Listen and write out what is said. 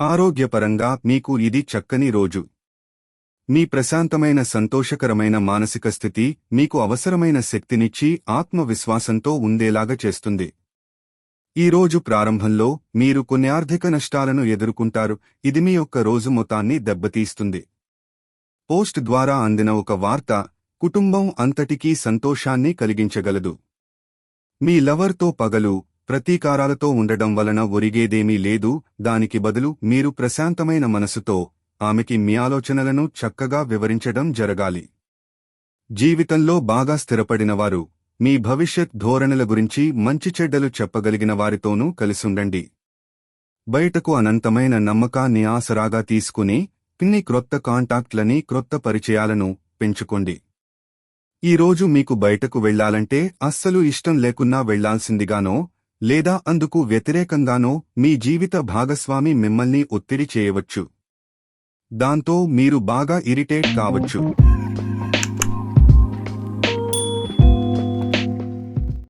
ఆరోగ్యపరంగా మీకు ఇది చక్కని రోజు. మీ ప్రశాంతమైన సంతోషకరమైన మానసిక స్థితి మీకు అవసరమైన శక్తినిచ్చి ఆత్మవిశ్వాసంతో ఉండేలాగా చేస్తుంది. ఈ రోజు ప్రారంభంలో మీరు కొన్ని ఆర్థిక నష్టాలను ఎదుర్కొంటారు, ఇది మీ యొక్క రోజు మొత్తాన్ని దెబ్బతీస్తుంది. పోస్ట్ ద్వారా అందిన ఒక వార్త కుటుంబం అంతటికీ సంతోషాన్ని కలిగించగలదు. మీ లవర్తో పగలు, ప్రతీకారాలతో ఉండడం వలన ఒరిగేదేమీ లేదు, దానికి బదులు మీరు ప్రశాంతమైన మనసుతో ఆమెకి మీ ఆలోచనలను చక్కగా వివరించడం జరగాలి. జీవితంలో బాగా స్థిరపడినవారు మీ భవిష్యత్ ధోరణుల గురించి మంచి చెడ్డలు చెప్పగలిగిన వారితోనూ కలిసుండండి. బయటకు అనంతమైన నమ్మకాన్ని ఆసరాగా తీసుకుని కొన్ని క్రొత్త కాంటాక్ట్లని, క్రొత్త పరిచయాలను పెంచుకోండి. ఈరోజు మీకు బయటకు వెళ్లాలంటే అస్సలు ఇష్టం లేకున్నా వెళ్లాల్సిందిగానో లేదా అందుకు వ్యతిరేకంగానో మీ జీవిత భాగస్వామి మిమ్మల్ని ఒత్తిడి చేయవచ్చు. దాంతో మీరు బాగా ఇరిటేట్ కావచ్చు.